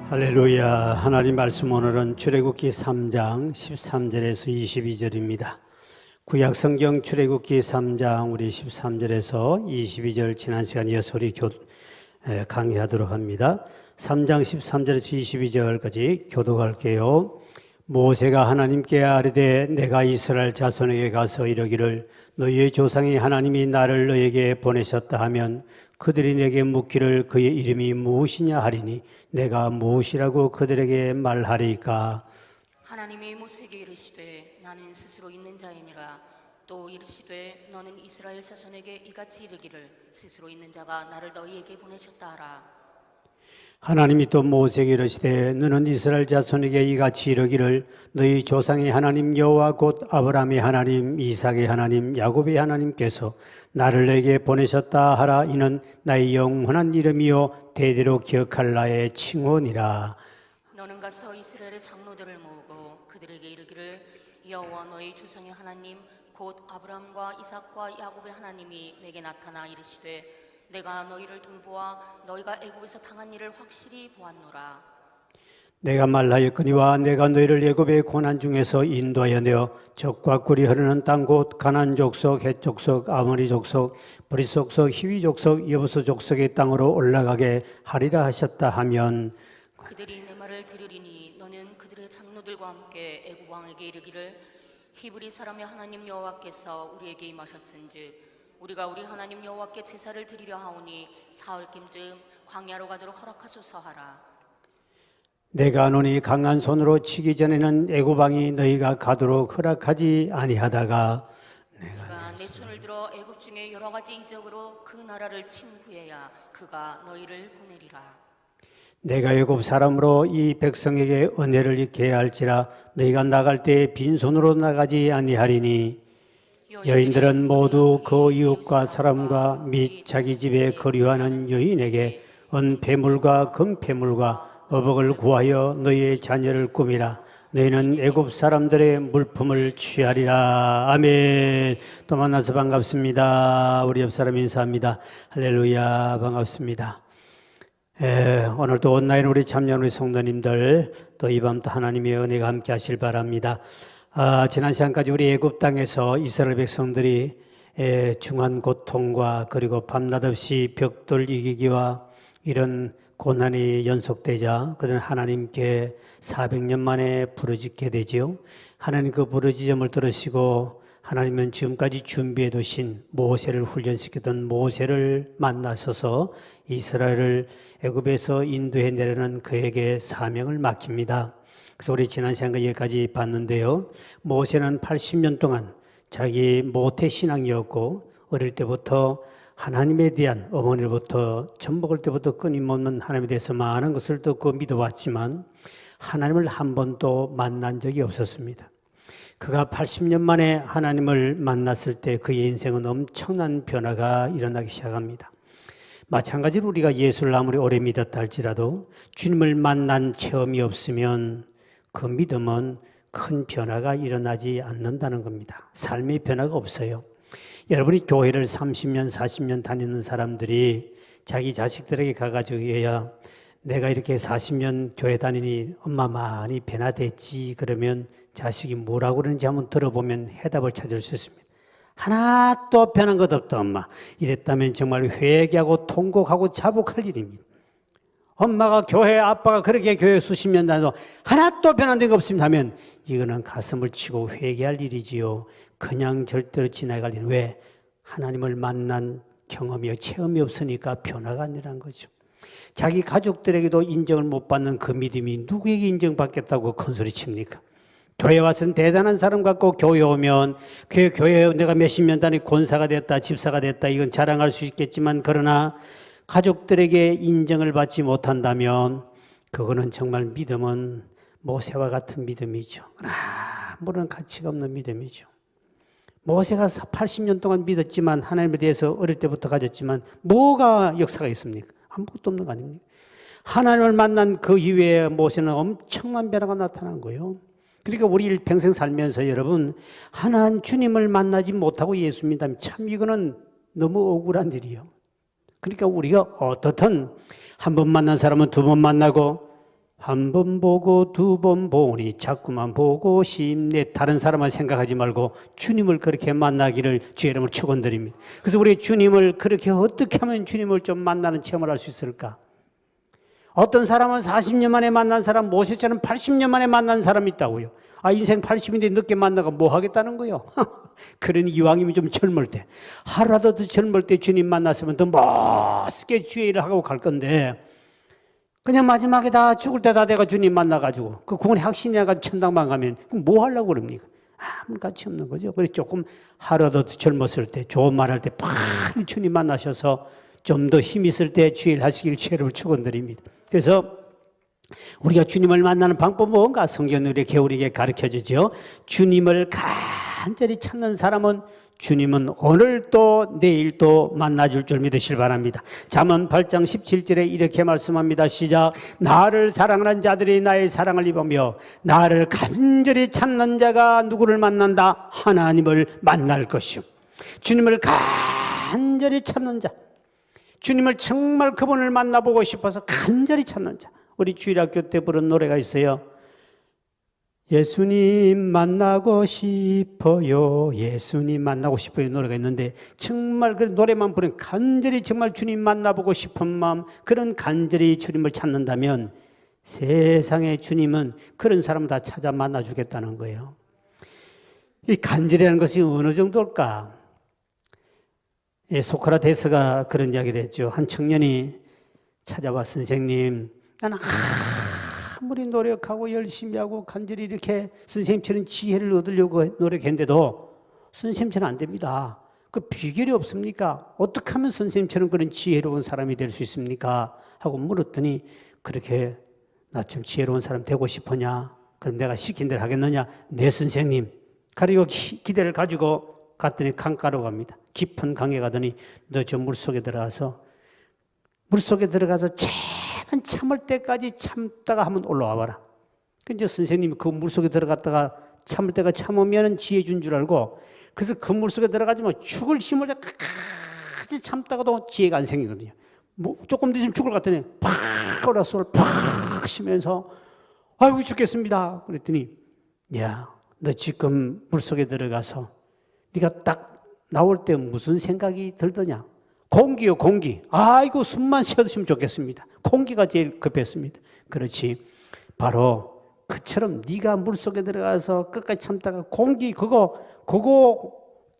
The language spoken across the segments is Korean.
할렐루야. 하나님 말씀 오늘은 출애굽기 3장 13절에서 22절입니다. 구약성경 출애굽기 3장 우리 13절에서 22절 지난 시간 이어서 우리 강의하도록 합니다. 3장 13절에서 22절까지 교독할게요. 모세가 하나님께 아뢰되 내가 이스라엘 자손에게 가서 이르기를 너희의 조상의 하나님이 나를 너에게 보내셨다 하면 그들이 내게 묻기를 그의 이름이 무엇이냐 하리니 내가 무엇이라고 그들에게 말하리까. 하나님이 모세에게 이르시되 나는 스스로 있는 자이니라. 또 이르시되 너는 이스라엘 자손에게 이같이 이르기를 스스로 있는 자가 나를 너희에게 보내셨다 하라. 하나님이 또 모세에게 이르시되 너는 이스라엘 자손에게 이같이 이르기를 너희 조상의 하나님 여호와 곧 아브라함의 하나님 이삭의 하나님 야곱의 하나님께서 나를 내게 보내셨다 하라. 이는 나의 영원한 이름이요 대대로 기억할 나의 칭호니라. 너는 가서 이스라엘의 장로들을 모으고 그들에게 이르기를 여호와 너희 조상의 하나님 곧 아브라함과 이삭과 야곱의 하나님이 내게 나타나 이르시되 내가 너희를 돌보아 너희가 애굽에서 당한 일을 확실히 보았노라. 내가 말하였거니와 내가 너희를 애굽의 고난 중에서 인도하여 내어 적과 꿀이 흐르는 땅 곧 가나안 족속, 헷 족속, 아모리 족속, 브릿 족속, 히위 족속, 여부스 족속의 땅으로 올라가게 하리라 하셨다 하면 그들이 내 말을 들으리니 너는 그들의 장로들과 함께 애굽 왕에게 이르기를 히브리 사람의 하나님 여호와께서 우리에게 임하셨은즉 우리가 우리 하나님 여호와께 제사를 드리려 하오니 사흘쯤 광야로 가도록 허락하소서 하라. 내가 아노니 강한 손으로 치기 전에는 애굽 왕이 너희가 가도록 허락하지 아니하다가 내가 내 손을 들어 애굽 중에 여러 가지 이적으로 그 나라를 친 후에야 그가 너희를 보내리라. 내가 애굽 사람으로 이 백성에게 은혜를 입게 할지라 너희가 나갈 때 빈손으로 나가지 아니하리니 여인들은 모두 그 이웃과 사람과 및 자기 집에 거류하는 여인에게 은폐물과 금폐물과 어복을 구하여 너희의 자녀를 꾸미라. 너희는 애굽 사람들의 물품을 취하리라. 아멘. 또 만나서 반갑습니다. 우리 옆 사람 인사합니다. 할렐루야. 반갑습니다. 오늘도 온라인 우리 참여하는 우리 성도님들 또 이 밤도 하나님의 은혜가 함께 하실 바랍니다. 지난 시간까지 우리 애굽 땅에서 이스라엘 백성들이 중한 고통과 그리고 밤낮 없이 벽돌 이기기와 이런 고난이 연속되자 그들은 하나님께 400년 만에 부르짖게 되지요. 하나님 그 부르짖음을 들으시고 하나님은 지금까지 준비해 두신 모세를 훈련시켰던 모세를 만나셔서 이스라엘을 애굽에서 인도해 내려는 그에게 사명을 맡깁니다. 그래서 우리 지난 시간과 여기까지 봤는데요. 모세는 80년 동안 자기 모태 신앙이었고 어릴 때부터 하나님에 대한 어머니로부터 젖 먹을 때부터 끊임없는 하나님에 대해서 많은 것을 듣고 믿어왔지만 하나님을 한 번도 만난 적이 없었습니다. 그가 80년 만에 하나님을 만났을 때 그의 인생은 엄청난 변화가 일어나기 시작합니다. 마찬가지로 우리가 예수를 아무리 오래 믿었다 할지라도 주님을 만난 체험이 없으면 그 믿음은 큰 변화가 일어나지 않는다는 겁니다. 삶의 변화가 없어요. 여러분이 교회를 30년, 40년 다니는 사람들이 자기 자식들에게 가가지고 얘야 내가 이렇게 40년 교회 다니니 엄마 많이 변화됐지 그러면 자식이 뭐라고 그러는지 한번 들어보면 해답을 찾을 수 있습니다. 하나도 변한 것 없다 엄마. 이랬다면 정말 회개하고 통곡하고 자복할 일입니다. 엄마가 교회 아빠가 그렇게 교회 수십 년 다녀도 하나도 변화된 거 없습니다 하면 이거는 가슴을 치고 회개할 일이지요. 그냥 절대로 지나갈 일은 왜? 하나님을 만난 경험이 체험이 없으니까 변화가 안 일어난 거죠. 자기 가족들에게도 인정을 못 받는 그 믿음이 누구에게 인정받겠다고 큰 소리 칩니까? 교회 와서는 대단한 사람 같고 교회 오면 교회에 내가 몇십 년 단위 권사가 됐다 집사가 됐다 이건 자랑할 수 있겠지만 그러나 가족들에게 인정을 받지 못한다면 그거는 정말 믿음은 모세와 같은 믿음이죠. 아무런 가치가 없는 믿음이죠. 모세가 80년 동안 믿었지만 하나님에 대해서 어릴 때부터 가졌지만 뭐가 역사가 있습니까? 아무것도 없는 거 아닙니까? 하나님을 만난 그 이후에 모세는 엄청난 변화가 나타난 거예요. 그러니까 우리 일평생 살면서 여러분 하나님 주님을 만나지 못하고 예수 믿다면 참 이거는 너무 억울한 일이에요. 그러니까 우리가 어떻든 한 번 만난 사람은 두 번 만나고 한 번 보고 두 번 보니 자꾸만 보고 싶네. 다른 사람만 생각하지 말고 주님을 그렇게 만나기를 주의 이름으로 축원드립니다. 그래서 우리 주님을 그렇게 어떻게 하면 주님을 좀 만나는 체험을 할 수 있을까? 어떤 사람은 40년 만에 만난 사람, 모세처럼 80년 만에 만난 사람이 있다고요. 아, 인생 80인데 늦게 만나가 뭐 하겠다는 거요? 그러니 이왕이면 좀 젊을 때, 하루라도 더 젊을 때 주님 만났으면 더 멋있게 주의 일을 하고 갈 건데, 그냥 마지막에 다 죽을 때 다 내가 주님 만나가지고 그 구원의 확신이 나가지고 천당만 가면 그럼 뭐 하려고 그럽니까? 아무 가치 없는 거죠. 그래서 조금 하루라도 더 젊었을 때 좋은 말 할 때 빨리 주님 만나셔서 좀 더 힘 있을 때 주일 하시길 주의를 축원드립니다. 그래서 우리가 주님을 만나는 방법은 뭔가 성경은 우리에게 가르쳐주죠. 주님을 간절히 찾는 사람은 주님은 오늘도 내일도 만나줄 줄 믿으시길 바랍니다. 잠언 8장 17절에 이렇게 말씀합니다. 시작. 나를 사랑하는 자들이 나의 사랑을 입으며 나를 간절히 찾는 자가 누구를 만난다? 하나님을 만날 것이요. 주님을 간절히 찾는 자, 주님을 정말 그분을 만나보고 싶어서 간절히 찾는 자. 우리 주일학교 때 부른 노래가 있어요. 예수님 만나고 싶어요. 예수님 만나고 싶어요. 노래가 있는데 정말 그 노래만 부르면 간절히 정말 주님 만나보고 싶은 마음, 그런 간절히 주님을 찾는다면 세상의 주님은 그런 사람 다 찾아 만나주겠다는 거예요. 이 간절이라는 것이 어느 정도일까? 예, 소크라테스가 그런 이야기를 했죠. 한 청년이 찾아와 선생님, 나는 아무리 노력하고 열심히 하고 간절히 이렇게 선생님처럼 지혜를 얻으려고 노력했는데도 선생님처럼 안 됩니다. 그 비결이 없습니까? 어떻게 하면 선생님처럼 그런 지혜로운 사람이 될 수 있습니까? 하고 물었더니 그렇게 나처럼 지혜로운 사람 되고 싶으냐? 그럼 내가 시킨 대로 하겠느냐? 네 선생님. 그리고 기대를 가지고 갔더니 강가로 갑니다. 깊은 강에 가더니 너 저 물속에 들어가서 최대한 참을 때까지 참다가 한번 올라와 봐라. 근데 선생님이 그 물속에 들어갔다가 참을 때가 참으면 지혜 준 줄 알고, 그래서 그 물속에 들어가지 뭐 죽을 힘을 끝까지 참다가도 지혜가 안 생기거든요. 뭐 조금 더 있으면 죽을 것 같더니 팍 올라서 팍 쉬면서 아이고 죽겠습니다. 그랬더니 야, 너 지금 물속에 들어가서 네가 딱 나올 때 무슨 생각이 들더냐? 공기요, 공기. 아이고 숨만 쉬었으면 좋겠습니다. 공기가 제일 급했습니다. 그렇지. 바로 그처럼 네가 물속에 들어가서 끝까지 참다가 공기 그거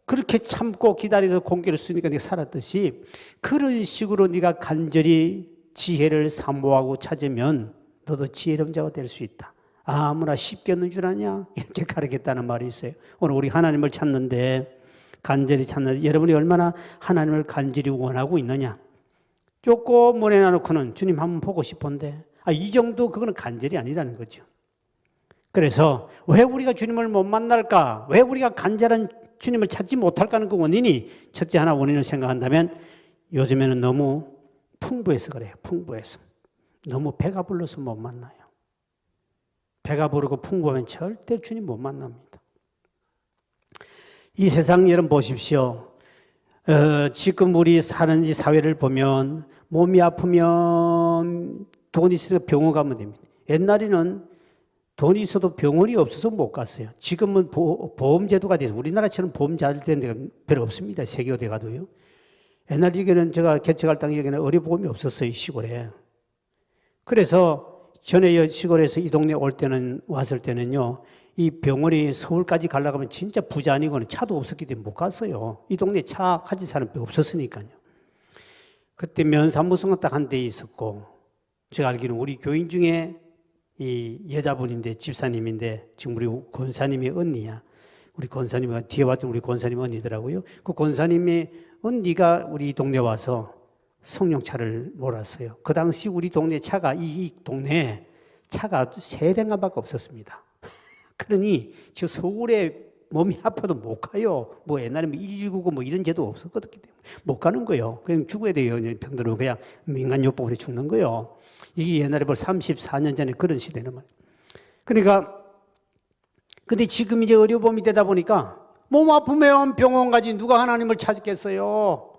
그렇게 참고 기다려서 공기를 쓰니까 네가 살았듯이, 그런 식으로 네가 간절히 지혜를 사모하고 찾으면 너도 지혜로운 자가 될 수 있다. 아무나 쉽게 얻는 줄 아냐? 이렇게 가르쳤다는 말이 있어요. 오늘 우리 하나님을 찾는데 간절히 찾는, 여러분이 얼마나 하나님을 간절히 원하고 있느냐? 조금 보내놔놓고는 주님 한번 보고 싶은데, 이 정도 그거는 간절이 아니라는 거죠. 그래서 왜 우리가 주님을 못 만날까? 왜 우리가 간절한 주님을 찾지 못할까 하는 그 원인이, 첫째 하나 원인을 생각한다면 요즘에는 너무 풍부해서 그래요. 풍부해서. 너무 배가 불러서 못 만나요. 배가 부르고 풍부하면 절대 주님 못 만납니다. 이 세상 여러분 보십시오. 지금 우리 사는 이 사회를 보면 몸이 아프면 돈이 있으니까 병원 가면 됩니다. 옛날에는 돈이 있어도 병원이 없어서 못 갔어요. 지금은 보험제도가 돼서 우리나라처럼 보험 잘 된 데가 별로 없습니다. 세계 어디 가도요. 옛날 여기는 제가 개척할 당시 여기는 의료보험이 없었어요. 이 시골에. 그래서 전에 시골에서 이 동네 왔을 때는요. 이 병원이 서울까지 가려고 하면 진짜 부자 아니고는 차도 없었기 때문에 못 갔어요. 이 동네에 차 가진 사람이 없었으니까요. 그때 면사무소가 딱 한 대 있었고, 제가 알기로는 우리 교인 중에 이 여자분인데 집사님인데 지금 우리 권사님의 언니야. 우리 권사님이 뒤에 왔던 우리 권사님 언니더라고요. 그 권사님의 언니가 우리 동네 와서 성령차를 몰았어요. 그 당시 우리 동네 차가 이 동네에 차가 3대가밖에 없었습니다. 그러니 저 서울에 몸이 아파도 못 가요. 뭐 옛날에 119고 뭐 이런 제도 없었거든요. 못 가는 거예요. 그냥 죽어야 돼요. 병들면 그냥 민간요법으로 죽는 거예요. 이게 옛날에 34년 전에 그런 시대는 말이에요. 그러니까 근데 지금 이제 의료보험이 되다 보니까 몸 아프면 병원 가지 누가 하나님을 찾겠어요.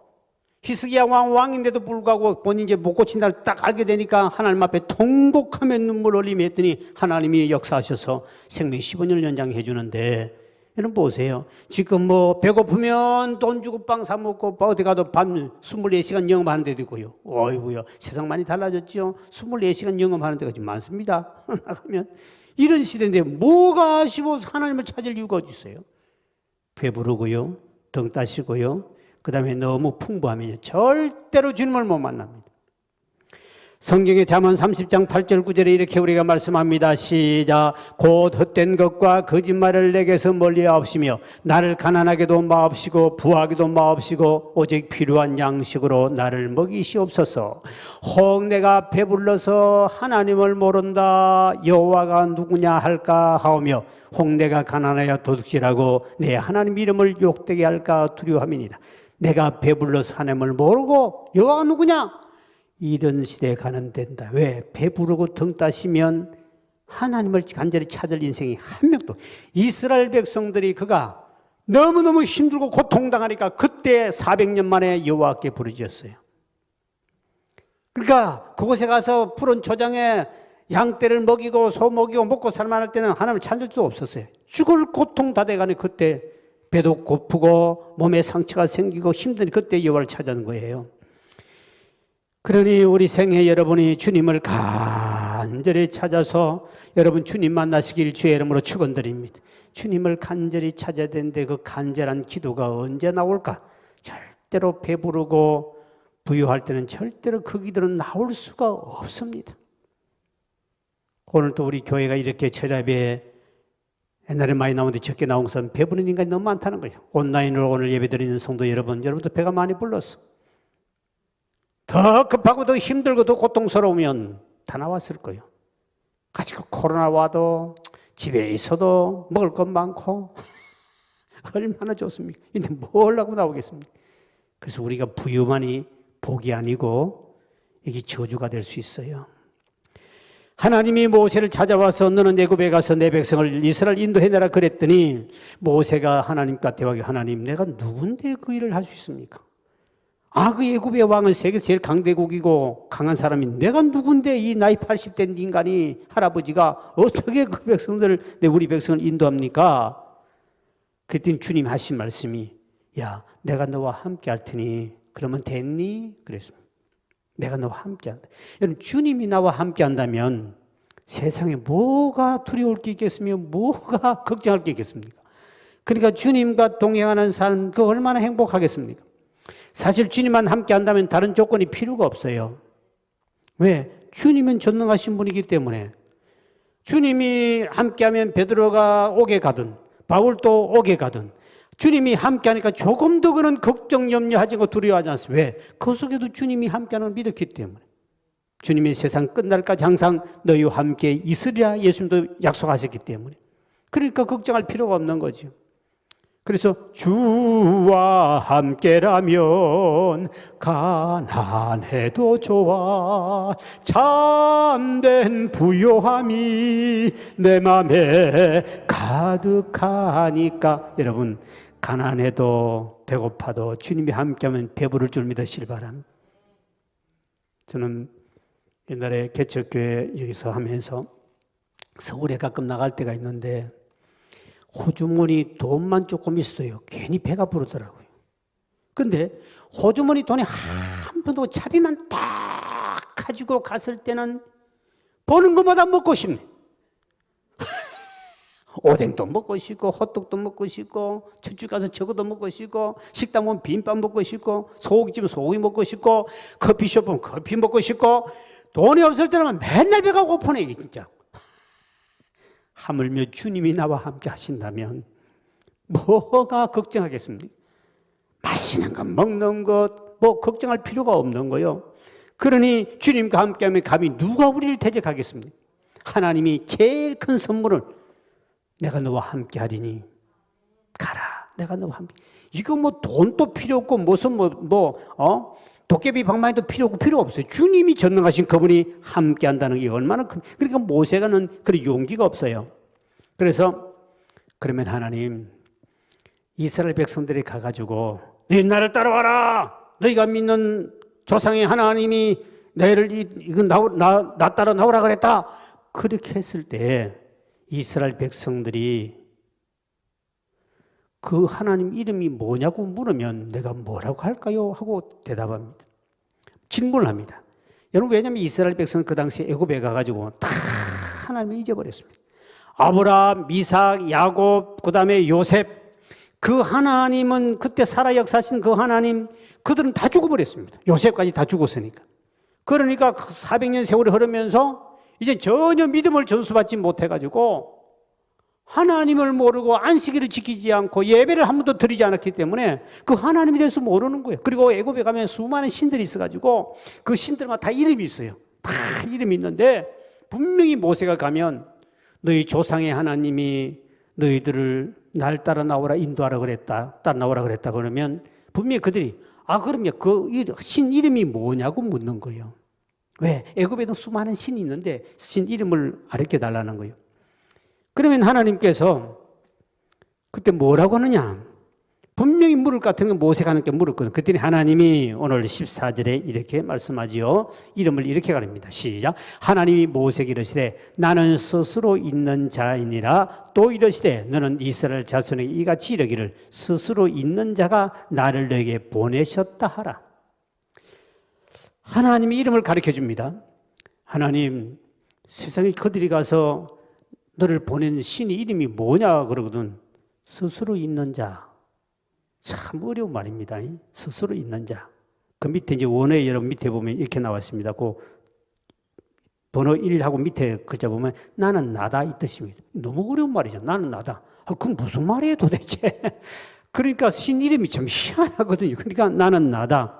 히스기야 왕인데도 불구하고 본인이 이제 못 고친다를 딱 알게 되니까 하나님 앞에 통곡하며 눈물 흘리며 했더니 하나님이 역사하셔서 생명 15년 연장해 주는데, 여러분 보세요. 지금 뭐 배고프면 돈 주고 빵 사 먹고 어디 가도 밤 24시간 영업하는 데도 있고요. 어이구야, 세상 많이 달라졌죠. 24시간 영업하는 데가 지금 많습니다. 나가면 이런 시대인데 뭐가 아쉬워서 하나님을 찾을 이유가 어디 있어요? 배부르고요, 등 따시고요, 그 다음에 너무 풍부하면 절대로 주님을 못 만납니다. 성경의 잠언 30장 8절 9절에 이렇게 우리가 말씀합니다. 시작. 곧 헛된 것과 거짓말을 내게서 멀리하옵시며 나를 가난하게도 마옵시고 부하게도 마옵시고 오직 필요한 양식으로 나를 먹이시옵소서. 혹 내가 배불러서 하나님을 모른다 여호와가 누구냐 할까 하오며 혹 내가 가난하여 도둑질하고 내 하나님 이름을 욕되게 할까 두려워함이니라. 내가 배불러서 하나님을 모르고 여호와가 누구냐? 이런 시대에 가는 된다. 왜? 배부르고 등 따시면 하나님을 간절히 찾을 인생이 한 명도. 이스라엘 백성들이 그가 너무너무 힘들고 고통당하니까 그때 400년 만에 여호와께 부르짖었어요. 그러니까 그곳에 가서 푸른 초장에 양떼를 먹이고 소 먹이고 먹고 살만할 때는 하나님을 찾을 수 없었어요. 죽을 고통 다 돼가니 그때 배도 고프고 몸에 상처가 생기고 힘드니 그때 여호와를 찾아는 거예요. 그러니 우리 생애 여러분이 주님을 간절히 찾아서 여러분 주님 만나시길 주의 이름으로 축원드립니다. 주님을 간절히 찾아야 되는데 그 간절한 기도가 언제 나올까? 절대로 배부르고 부유할 때는 절대로 그 기도는 나올 수가 없습니다. 오늘 또 우리 교회가 이렇게 철야배에 옛날에 많이 나오는데 적게 나온 것은 배부른 인간이 너무 많다는 거예요. 온라인으로 오늘 예배드리는 성도 여러분도 배가 많이 불렀어. 더 급하고 더 힘들고 더 고통스러우면 다 나왔을 거예요. 가지고 코로나 와도 집에 있어도 먹을 것 많고 얼마나 좋습니까? 근데 뭘 하고 나오겠습니까? 그래서 우리가 부유만이 복이 아니고 이게 저주가 될 수 있어요. 하나님이 모세를 찾아와서 너는 애굽에 가서 내 백성을 이스라엘 인도해내라 그랬더니 모세가 하나님과 대화하기 하나님 내가 누군데 그 일을 할 수 있습니까? 그 애굽의 왕은 세계에서 제일 강대국이고 강한 사람이 내가 누군데 이 나이 80된 인간이 할아버지가 어떻게 그 백성들을 우리 백성을 인도합니까? 그랬더니 주님 하신 말씀이 야 내가 너와 함께 할 테니 그러면 됐니? 그랬습니다. 내가 너와 함께 한다. 여러분 주님이 나와 함께 한다면 세상에 뭐가 두려울 게 있겠으며 뭐가 걱정할 게 있겠습니까? 그러니까 주님과 동행하는 삶 그 얼마나 행복하겠습니까? 사실 주님만 함께 한다면 다른 조건이 필요가 없어요. 왜? 주님은 전능하신 분이기 때문에 주님이 함께하면 베드로가 옥에 가든 바울도 옥에 가든 주님이 함께하니까 조금 더 그런 걱정 염려하지 않고 두려워하지 않습니다. 왜? 그 속에도 주님이 함께하는 걸 믿었기 때문에 주님이 세상 끝날까지 항상 너희와 함께 있으리라 예수님도 약속하셨기 때문에 그러니까 걱정할 필요가 없는 거죠. 그래서 주와 함께라면 가난해도 좋아 참된 부요함이 내 맘에 가득하니까 여러분 가난해도 배고파도 주님이 함께하면 배부를 줄 믿으시길 바랍니다. 저는 옛날에 개척교회 여기서 하면서 서울에 가끔 나갈 때가 있는데 호주머니 돈만 조금 있어도요 괜히 배가 부르더라고요. 근데 호주머니 돈이 한 푼도 차비만 딱 가지고 갔을 때는 보는 것마다 먹고 싶네. 오뎅도 먹고 싶고 호떡도 먹고 싶고 저쪽 가서 저것도 먹고 싶고 식당 보면 비빔밥 먹고 싶고 소고기집은 소고기 먹고 싶고 커피숍 보면 커피 먹고 싶고 돈이 없을 때는 맨날 배가 고프네 이게 진짜. 하물며 주님이 나와 함께 하신다면 뭐가 걱정하겠습니까? 마시는 것, 먹는 것, 뭐 걱정할 필요가 없는 거요. 그러니 주님과 함께하면 감히 누가 우리를 대적하겠습니까? 하나님이 제일 큰 선물을 내가 너와 함께하리니 가라. 내가 너와 함께. 이거 뭐 돈도 필요 없고 무슨 도깨비 방망이도 필요 없고 필요 없어요. 주님이 전능하신 그분이 함께한다는 게 얼마나 큰. 그러니까 모세가는 그런 용기가 없어요. 그래서 그러면 하나님 이스라엘 백성들이 가가지고 네 나를 따라와라. 너희가 믿는 조상의 하나님이 너희를 이건 나 따라 나오라 그랬다. 그렇게 했을 때 이스라엘 백성들이 그 하나님 이름이 뭐냐고 물으면 내가 뭐라고 할까요? 하고 대답합니다. 질문을 합니다. 여러분, 왜냐하면 이스라엘 백성은 그 당시에 애굽에 가가지고 다 하나님을 잊어버렸습니다. 아브라함, 이삭, 야곱, 그 다음에 요셉, 그 하나님은 그때 살아 역사하신 그 하나님, 그들은 다 죽어버렸습니다. 요셉까지 다 죽었으니까. 그러니까 400년 세월이 흐르면서 이제 전혀 믿음을 전수받지 못해가지고 하나님을 모르고 안식일을 지키지 않고 예배를 한 번도 드리지 않았기 때문에 그 하나님에 대해서 모르는 거예요. 그리고 애굽에 가면 수많은 신들이 있어가지고 그 신들마다 다 이름이 있어요. 다 이름이 있는데 분명히 모세가 가면 너희 조상의 하나님이 너희들을 날 따라 나오라 인도하라 그랬다. 따라 나오라 그랬다. 그러면 분명히 그들이 그럼요. 그 신 이름이 뭐냐고 묻는 거예요. 왜? 애굽에도 수많은 신이 있는데 신 이름을 가르쳐 달라는 거예요. 그러면 하나님께서 그때 뭐라고 하느냐? 분명히 물을 것 같은 건 모세가 하나님께 물었거든요. 그랬더니 하나님이 오늘 14절에 이렇게 말씀하지요. 이름을 이렇게 가릅니다. 시작. 하나님이 모세에게 이르시되 나는 스스로 있는 자이니라. 또 이르시되 너는 이스라엘 자손에게 이같이 이르기를 스스로 있는 자가 나를 너에게 보내셨다 하라. 하나님이 이름을 가르쳐 줍니다. 하나님, 세상에 그들이 가서 너를 보낸 신이 이름이 뭐냐 그러거든. 스스로 있는 자. 참 어려운 말입니다. 스스로 있는 자. 그 밑에 이제 원어에 여러분 밑에 보면 이렇게 나왔습니다. 그 번호 1하고 밑에 글자 보면 나는 나다 이 뜻입니다. 너무 어려운 말이죠. 나는 나다. 그건 무슨 말이에요 도대체? 그러니까 신 이름이 참 희한하거든요. 그러니까 나는 나다.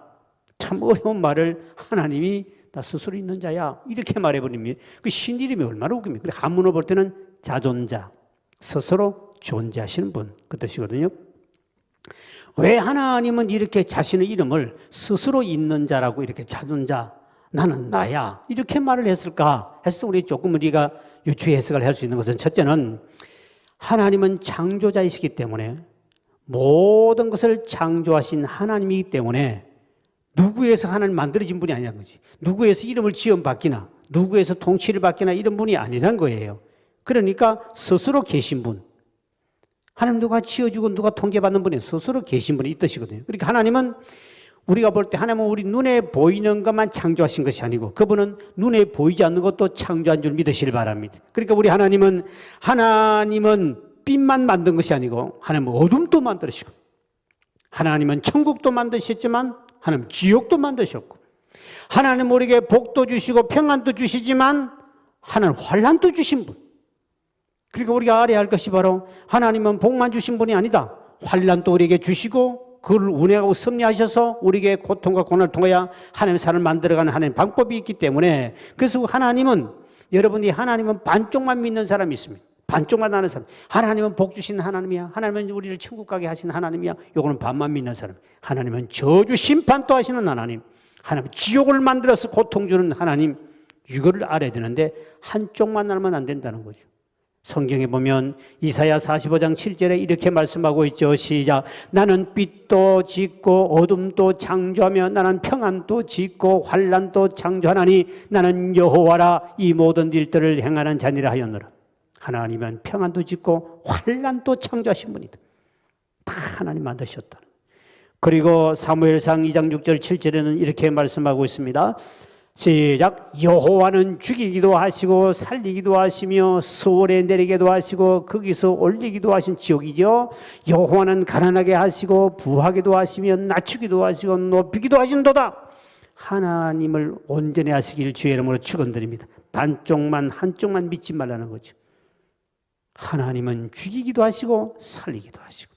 참 어려운 말을 하나님이 나 스스로 있는 자야 이렇게 말해버립니다. 그 신 이름이 얼마나 웃깁니까? 한문으로 볼 때는 자존자, 스스로 존재하시는 분 그 뜻이거든요. 왜 하나님은 이렇게 자신의 이름을 스스로 있는 자라고 이렇게 자존자, 나는 나야 이렇게 말을 했을까 해서 우리 조금 우리가 유추 해석을 할 수 있는 것은 첫째는 하나님은 창조자이시기 때문에 모든 것을 창조하신 하나님이기 때문에 누구에서 하나님 만들어진 분이 아니라는 거지. 누구에서 이름을 지원받기나 누구에서 통치를 받기나 이런 분이 아니란 거예요. 그러니까 스스로 계신 분. 하나님 누가 지어주고 누가 통제받는 분이 스스로 계신 분이 이 뜻이거든요. 그러니까 하나님은 우리가 볼 때 하나님은 우리 눈에 보이는 것만 창조하신 것이 아니고 그분은 눈에 보이지 않는 것도 창조한 줄 믿으시길 바랍니다. 그러니까 우리 하나님은 빛만 만든 것이 아니고 하나님은 어둠도 만드시고 하나님은 천국도 만드셨지만 하나님 지옥도 만드셨고 하나님 우리에게 복도 주시고 평안도 주시지만 하나님 환난도 주신 분. 그러니까 우리가 알아야 할 것이 바로 하나님은 복만 주신 분이 아니다. 환난도 우리에게 주시고 그를 운행하고 섭리하셔서 우리에게 고통과 고난을 통하여 하나님의 삶을 만들어가는 하나님의 방법이 있기 때문에 그래서 하나님은 여러분이 하나님은 반쪽만 믿는 사람이 있습니다. 반쪽만 아는 사람. 하나님은 복 주신 하나님이야. 하나님은 우리를 천국 가게 하신 하나님이야. 요거는 반만 믿는 사람. 하나님은 저주 심판도 하시는 하나님. 하나님 지옥을 만들어서 고통 주는 하나님. 이거를 알아야 되는데 한쪽만 알면 안 된다는 거죠. 성경에 보면 이사야 45장 7절에 이렇게 말씀하고 있죠. 시작. 나는 빛도 짓고 어둠도 창조하며 나는 평안도 짓고 환난도 창조하나니 나는 여호와라 이 모든 일들을 행하는 자니라 하였노라. 하나님은 평안도 짓고 환난도 창조하신 분이다. 다 하나님 만드셨다. 그리고 사무엘상 2장 6절 7절에는 이렇게 말씀하고 있습니다. 시작. 여호와는 죽이기도 하시고 살리기도 하시며 수월에 내리기도 하시고 거기서 올리기도 하신 지옥이죠. 여호와는 가난하게 하시고 부하기도 하시며 낮추기도 하시고 높이기도 하신도다. 하나님을 온전히 하시길 주의 이름으로 축원드립니다. 반쪽만 한쪽만 믿지 말라는 거죠. 하나님은 죽이기도 하시고 살리기도 하시고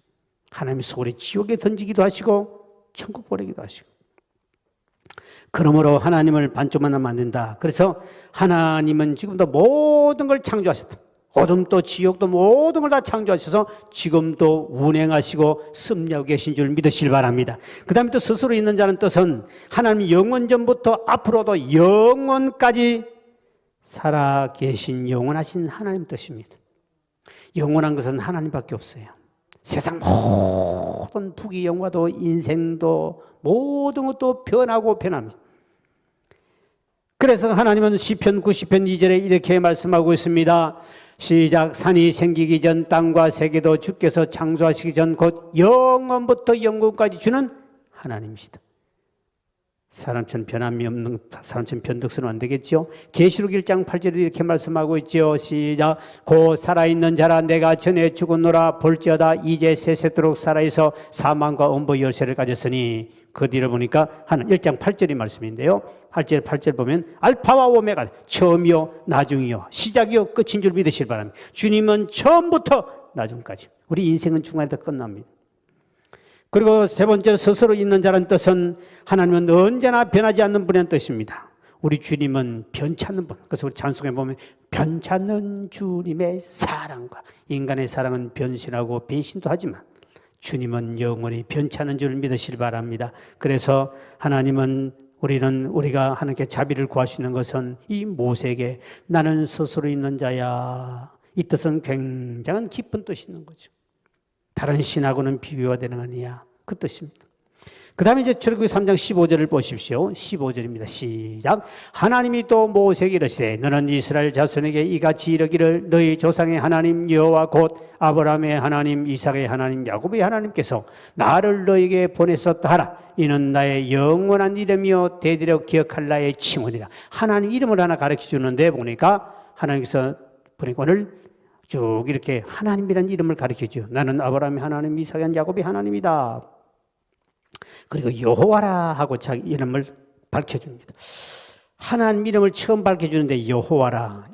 하나님이 소홀히 지옥에 던지기도 하시고 천국 보내기도 하시고 그러므로 하나님을 반쪽만 하면 안 된다. 그래서 하나님은 지금도 모든 걸 창조하셨다. 어둠도 지옥도 모든 걸 다 창조하셔서 지금도 운행하시고 섭리하고 계신 줄 믿으시길 바랍니다. 그 다음에 또 스스로 있는 자는 뜻은 하나님 영원전부터 앞으로도 영원까지 살아 계신 영원하신 하나님 뜻입니다. 영원한 것은 하나님밖에 없어요. 세상 모든 부귀영화도 인생도 모든 것도 변하고 변합니다. 그래서 하나님은 시편 90편 2절에 이렇게 말씀하고 있습니다. 시작. 산이 생기기 전 땅과 세계도 주께서 창조하시기 전 곧 영원부터 영원까지 주는 하나님이시다. 사람처럼 변함이 없는, 사람처럼 변덕스러우면 안 되겠죠. 계시록 1장 8절에 이렇게 말씀하고 있죠. 시작. 곧 살아있는 자라 내가 전에 죽었노라 볼지어다 이제 세세토록 살아있어 사망과 엄부 열쇠를 가졌으니. 그 뒤를 보니까 한 1장 8절이 말씀인데요. 8절 보면 알파와 오메가 처음이요 나중이요 시작이요 끝인 줄 믿으시기 바랍니다. 주님은 처음부터 나중까지. 우리 인생은 중간에 끝납니다. 그리고 세 번째 스스로 있는 자라는 뜻은 하나님은 언제나 변하지 않는 분이라는 뜻입니다. 우리 주님은 변찮는 분. 그래서 우리 찬송에 보면 변찮는 주님의 사랑과 인간의 사랑은 변신하고 배신도 하지만 주님은 영원히 변찮은 줄 믿으시기 바랍니다. 그래서 하나님은 우리가 하나님께 자비를 구할 수 있는 것은 이 모세에게 나는 스스로 있는 자야. 이 뜻은 굉장한 깊은 뜻이 있는 거죠. 다른 신하고는 비교가 되는 아니야. 그 뜻입니다. 그 다음에 이제 출애굽기 3장 15절을 보십시오. 15절입니다. 시작. 하나님이 또 모세에게 이르시되 너는 이스라엘 자손에게 이같이 이르기를 너희 조상의 하나님 여호와 곧 아브라함의 하나님 이삭의 하나님 야곱의 하나님께서 나를 너에게 보내셨다 하라. 이는 나의 영원한 이름이요 대대로 기억할 나의 칭언이라. 하나님 이름을 하나 가르쳐 주는데 보니까 하나님께서 보니까 오늘 쭉 이렇게 하나님이라는 이름을 가르쳐줘요. 나는 아브라함의 하나님, 이삭의 야곱의 하나님이다. 그리고 여호와라 하고 자기 이름을 밝혀줍니다. 하나님 이름을 처음 밝혀주는데 여호와라.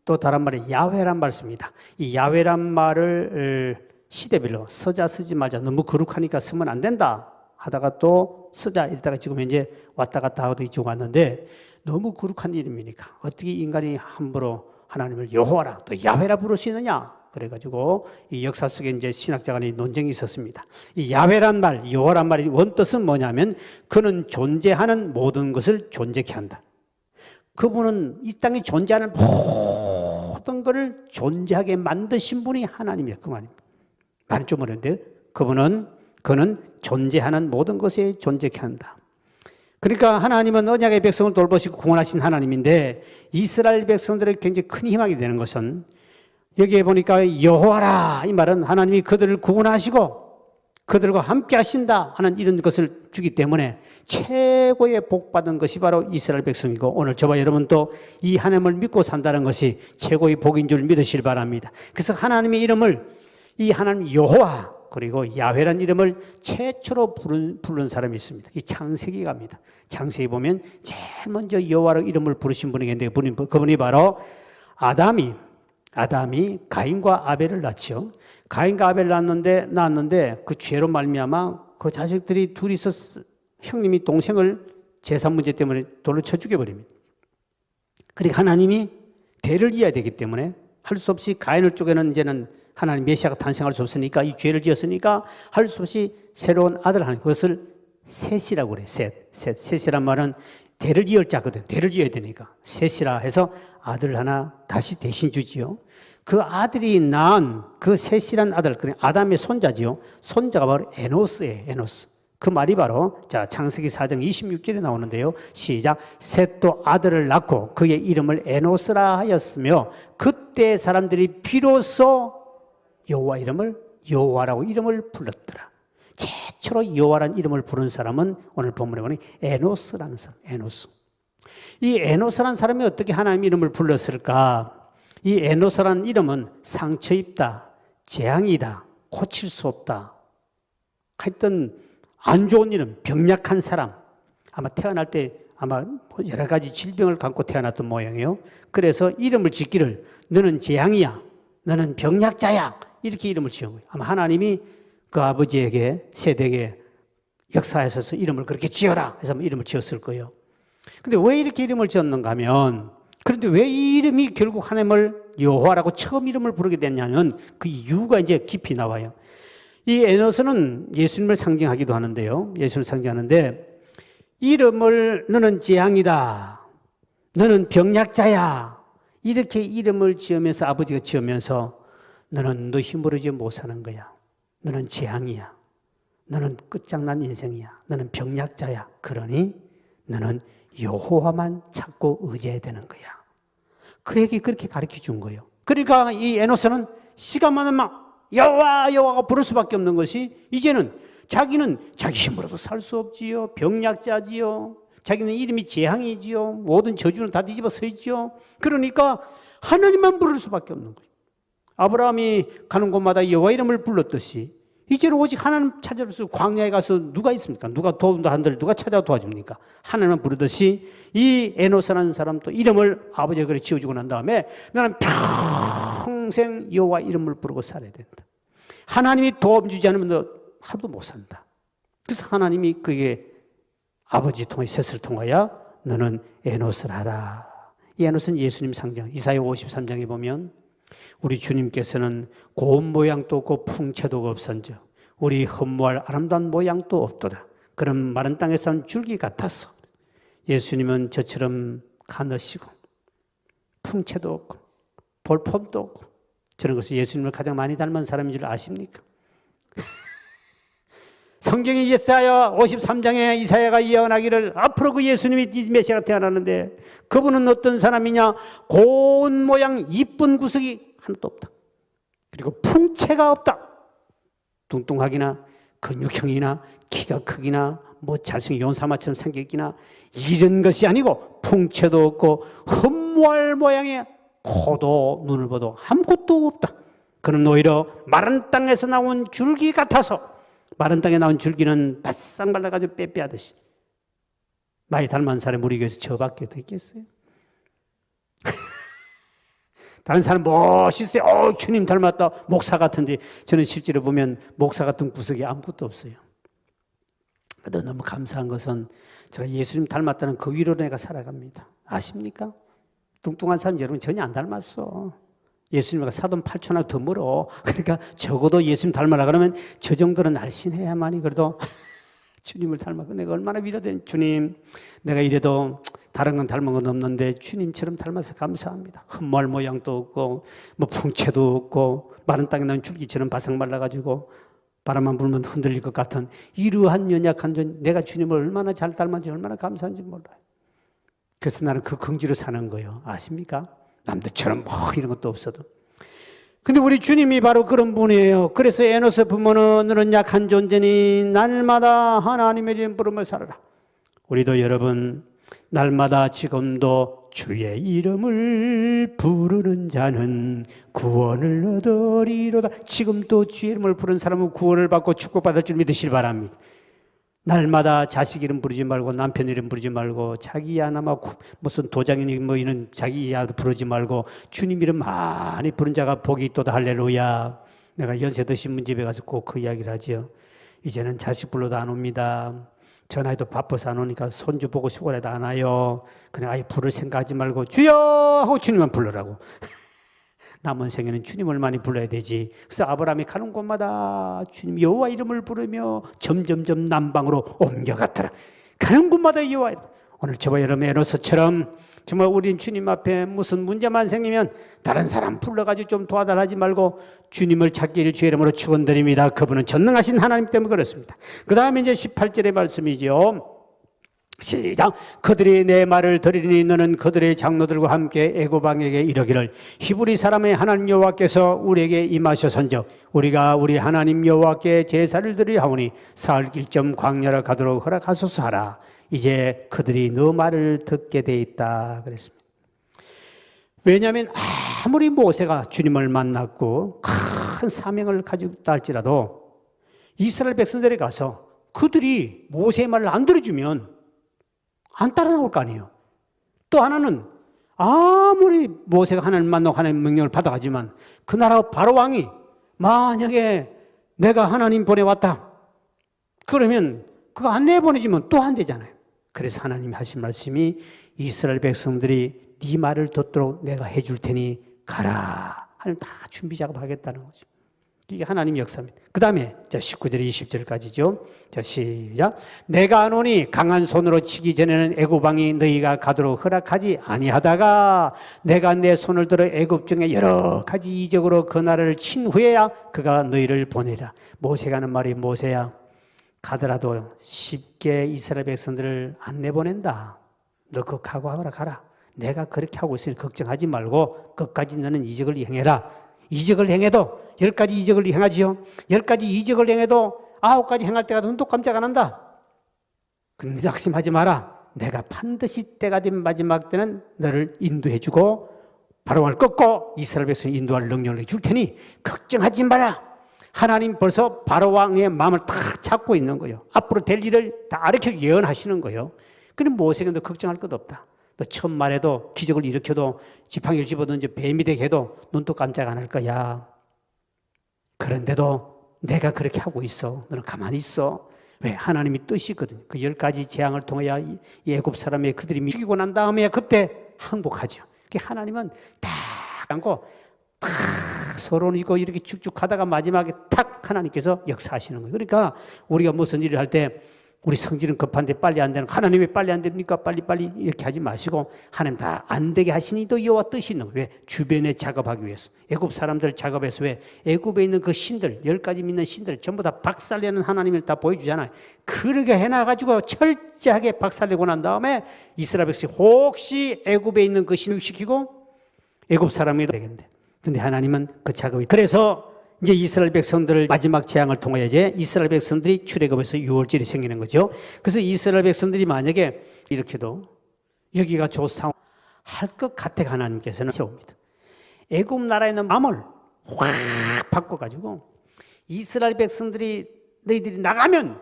또 다른 말에 야훼란 말씀입니다. 이 야훼란 말을 시대별로 쓰자 쓰지 말자 너무 거룩하니까 쓰면 안 된다 하다가 또 쓰자 이러다가 지금 이제 왔다 갔다 하고 이쪽 왔는데 너무 거룩한 이름이니까 어떻게 인간이 함부로 하나님을 여호와라 또 야훼라 부를 수 있느냐? 그래가지고 이 역사 속에 이제 신학자 간의 논쟁이 있었습니다. 이 야훼란 말, 여호와란 말이 원뜻은 뭐냐면 그는 존재하는 모든 것을 존재케 한다. 그분은 이 땅에 존재하는 모든 것을 존재하게 만드신 분이 하나님이야. 그 말입니다. 말은 좀 어려운데 그는 존재하는 모든 것에 존재케 한다. 그러니까 하나님은 언약의 백성을 돌보시고 구원하신 하나님인데 이스라엘 백성들에게 굉장히 큰 희망이 되는 것은 여기에 보니까 여호와라 이 말은 하나님이 그들을 구원하시고 그들과 함께 하신다 하는 이런 것을 주기 때문에 최고의 복받은 것이 바로 이스라엘 백성이고 오늘 저와 여러분도 이 하나님을 믿고 산다는 것이 최고의 복인 줄 믿으시길 바랍니다. 그래서 하나님의 이름을 이 하나님 여호와 그리고 야훼라는 이름을 최초로 부른 사람이 있습니다. 이 창세기가입니다. 창세기 보면 제일 먼저 여호와로 이름을 부르신 분이 있는데 그분이 바로 아담이 가인과 아벨을 낳죠. 가인과 아벨을 낳았는데 그 죄로 말미암아 그 자식들이 둘이서 형님이 동생을 재산 문제 때문에 돌로 쳐 죽여버립니다. 그러니까 하나님이 대를 이어야 되기 때문에 할 수 없이 가인을 쪽에는 이제는 하나님 메시아가 탄생할 수 없으니까 이 죄를 지었으니까 할 수 없이 새로운 아들을 하는 그것을 셋이라고 그래요. 셋이란 말은 대를 이을 자거든. 대를 이어야 되니까 셋이라 해서 아들 하나 다시 대신 주지요. 그 아들이 낳은 그 셋이란 아들, 그러니까 아담의 손자지요. 손자가 바로 에노스예요. 에노스. 그 말이 바로 자 창세기 4장 26절에 나오는데요. 시작. 셋도 아들을 낳고 그의 이름을 에노스라 하였으며 그때 사람들이 비로소 여호와 이름을 여호와라고 이름을 불렀더라. 최초로 여호와라는 이름을 부른 사람은 오늘 본문에 보니 에노스라는 사람. 에노스. 이 에노스라는 사람이 어떻게 하나님 이름을 불렀을까? 이 에노스라는 이름은 상처 입다, 재앙이다, 고칠 수 없다. 하여튼 안 좋은 이름, 병약한 사람. 아마 태어날 때 아마 여러 가지 질병을 갖고 태어났던 모양이에요. 그래서 이름을 짓기를 너는 재앙이야, 너는 병약자야 이렇게 이름을 지은 거예요. 아마 하나님이 그 아버지에게 세대에게 역사하셔서 이름을 그렇게 지어라 해서 이름을 지었을 거예요. 근데 왜 이렇게 이름을 지었는가 하면 그런데 왜 이 이름이 결국 하나님을 여호와라고 처음 이름을 부르게 됐냐면 그 이유가 이제 깊이 나와요. 이 에노스는 예수님을 상징하기도 하는데요. 예수님을 상징하는데 이름을 너는 재앙이다. 너는 병약자야. 이렇게 이름을 지으면서 아버지가 지으면서 너는 너 힘으로 이제 못 사는 거야. 너는 재앙이야. 너는 끝장난 인생이야. 너는 병약자야. 그러니 너는 여호와만 찾고 의지해야 되는 거야. 그에게 그렇게 가르쳐 준 거예요. 그러니까 이 에노스는 시간만 막 여호와가 부를 수밖에 없는 것이, 이제는 자기는 자기 힘으로도 살 수 없지요. 병약자지요. 자기는 이름이 재앙이지요. 모든 저주는 다 뒤집어 서있지요. 그러니까 하나님만 부를 수밖에 없는 거예요. 아브라함이 가는 곳마다 여호와 이름을 불렀듯이 이제는 오직 하나님 찾아서 광야에 가서 누가 있습니까? 누가 도움도 한들 누가 찾아 도와줍니까? 하나님만 부르듯이 이 에노스라는 사람도 이름을 아버지가 그래 지어주고 난 다음에 나는 평생 여호와 이름을 부르고 살아야 된다. 하나님이 도움 주지 않으면 너 하루도 못 산다. 그래서 하나님이 그게 아버지 통해 셋을 통하여 너는 에노스를 하라. 이 에노스는 예수님 상징. 이사야 53장에 보면 우리 주님께서는 고운 모양도 없고 풍채도 없은즉 우리 흠모할 아름다운 모양도 없도다. 그런 마른 땅에 산 줄기 같아서 예수님은 저처럼 가느시고 풍채도 없고 볼품도 없고 저런 것이 예수님을 가장 많이 닮은 사람인 줄 아십니까? 성경의 예사야 53장에 이사야가 예언하기를 앞으로 그 예수님이 메시아가 태어나는데 그분은 어떤 사람이냐? 고운 모양 이쁜 구석이 하나도 없다. 그리고 풍채가 없다. 뚱뚱하기나 근육형이나 키가 크기나 뭐 잘생긴 연사마처럼 생겼기나 이런 것이 아니고 풍채도 없고 흠모할 모양의 코도 눈을 봐도 아무것도 없다. 그는 오히려 마른 땅에서 나온 줄기 같아서, 마른 땅에 나온 줄기는 바싹 말라가지고 빼빼하듯이 많이 닮은 사람이 우리 교회에서 저밖에 더 있겠어요? 다른 사람 멋있어요. 주님 닮았다. 목사 같은데 저는 실제로 보면 목사 같은 구석이 아무것도 없어요. 그래도 너무 감사한 것은 제가 예수님 닮았다는 그 위로 내가 살아갑니다. 아십니까? 뚱뚱한 사람 여러분 전혀 안 닮았어. 예수님과 사돈 8초나 더 멀어. 그러니까 적어도 예수님 닮아라 그러면 저 정도는 날씬해야만이 그래도 주님을 닮았고 내가 얼마나 위로된 주님, 내가 이래도 다른 건 닮은 건 없는데 주님처럼 닮아서 감사합니다. 흠모할 모양도 없고 뭐 풍채도 없고 마른 땅에 난 줄기처럼 바삭 말라가지고 바람만 불면 흔들릴 것 같은 이러한 연약한 내가 주님을 얼마나 잘 닮았는지 얼마나 감사한지 몰라요. 그래서 나는 그 긍지로 사는 거예요. 아십니까? 남들처럼 뭐 이런 것도 없어도. 근데 우리 주님이 바로 그런 분이에요. 그래서 에노스 부모는 너는 약한 존재니 날마다 하나님의 이름 부르며 살아라. 우리도 여러분 날마다 지금도 주의 이름을 부르는 자는 구원을 얻으리로다. 지금도 주의 이름을 부르는 사람은 구원을 받고 축복받을 줄 믿으시기 바랍니다. 날마다 자식 이름 부르지 말고 남편 이름 부르지 말고 자기 하나마 무슨 도장이니 뭐 이런 자기 이하 부르지 말고 주님 이름 많이 부른 자가 복이 있도다. 할렐루야. 내가 연세 드신 분 집에 가서 꼭 그 이야기를 하죠. 이제는 자식 불러도 안 옵니다. 전화해도 바빠서 안 오니까 손주 보고 싶고 해도 안 와요. 그냥 아예 부를 생각하지 말고 주여 하고 주님만 불러라고. 남은 생에는 주님을 많이 불러야 되지. 그래서 아브라함이 가는 곳마다 주님 여호와 이름을 부르며 점점점 남방으로 옮겨갔더라. 가는 곳마다 여호와 이름. 오늘 저와 여러분 에노스처럼 정말 우린 주님 앞에 무슨 문제만 생기면 다른 사람 불러가지고 좀 도와달라 하지 말고 주님을 찾기를 주의 이름으로 축원드립니다. 그분은 전능하신 하나님 때문에 그렇습니다. 그 다음에 이제 18절의 말씀이죠. 시작. 그들이 내 말을 들으니 너는 그들의 장로들과 함께 애고방에게 이르기를 히브리 사람의 하나님 여호와께서 우리에게 임하셔선즉 우리가 우리 하나님 여호와께 제사를 드리려 하오니 사흘 길점 광야를 가도록 허락하소서 하라. 이제 그들이 너 말을 듣게 돼 있다 그랬습니다. 왜냐하면 아무리 모세가 주님을 만났고 큰 사명을 가지고 있다 할지라도 이스라엘 백성들에 가서 그들이 모세의 말을 안 들어주면 안 따라 나올 거 아니에요. 또 하나는 아무리 모세가 하나님 만나고 하나님 명령을 받아가지만 그 나라 바로 왕이 만약에 내가 하나님 보내왔다 그러면 그거 안 내보내주면 또 안 되잖아요. 그래서 하나님이 하신 말씀이 이스라엘 백성들이 네 말을 듣도록 내가 해줄 테니 가라. 하나님 다 준비 작업하겠다는 거죠. 이게 하나님 역사입니다. 그 다음에 19절 20절까지죠. 자, 시작. 내가 아노니 강한 손으로 치기 전에는 애굽 왕이 너희가 가도록 허락하지 아니하다가 내가 내 손을 들어 애굽 중에 여러 가지 이적으로 그 나라를 친 후에야 그가 너희를 보내라. 모세가 하는 말이 모세야 가더라도 쉽게 이스라엘 백성들을 안 내보낸다. 너 그거 각오하거라 가라. 내가 그렇게 하고 있으니 걱정하지 말고 끝까지 너는 이적을 행해라. 이적을 행해도 10가지 이적을 행하지요. 10가지 이적을 행해도 9가지 행할 때가 눈도 깜짝 안 한다. 근데 낙심하지 마라. 내가 반드시 때가 된 마지막 때는 너를 인도해주고 바로왕을 꺾고 이스라엘 백성을 인도할 능력을 줄 테니 걱정하지 마라. 하나님 벌써 바로왕의 마음을 탁 잡고 있는 거예요. 앞으로 될 일을 다 가르쳐 예언하시는 거예요. 그럼 모세가 너 걱정할 것 없다. 너 처음 말해도 기적을 일으켜도 지팡이를 집어던져 뱀이 되게 해도 눈도 깜짝 안 할 거야. 그런데도 내가 그렇게 하고 있어. 너는 가만히 있어. 왜? 하나님이 뜻이거든. 그 10가지 재앙을 통하여 이 애굽 사람의 그들이 죽이고 난 다음에 그때 항복하죠. 하나님은 딱 안고 탁 서로 이거 이렇게 쭉쭉 하다가 마지막에 탁 하나님께서 역사하시는 거예요. 그러니까 우리가 무슨 일을 할 때 우리 성질은 급한데 빨리 안 되는 하나님 왜 빨리 안 됩니까? 빨리 이렇게 하지 마시고 하나님 다 안 되게 하시니도 여호와 뜻이 있는 거예요. 왜? 주변에 작업하기 위해서. 애굽 사람들 작업해서 왜? 애굽에 있는 그 신들 10가지 믿는 신들 전부 다 박살내는 하나님을 다 보여주잖아요. 그렇게 해놔가지고 철저하게 박살내고 난 다음에 이스라엘 백성이 혹시 애굽에 있는 그 신을 시키고 애굽 사람이 되겠는데 근데 하나님은 그 작업이 그래서 이제 이스라엘 백성들을 마지막 재앙을 통해 이제 이스라엘 백성들이 출애굽에서 유월절이 생기는 거죠. 그래서 이스라엘 백성들이 만약에 이렇게도 여기가 좋상 할 것 같아 하나님께서는 세웁니다. 애굽 나라에 있는 마음을 확 바꿔가지고 이스라엘 백성들이 너희들이 나가면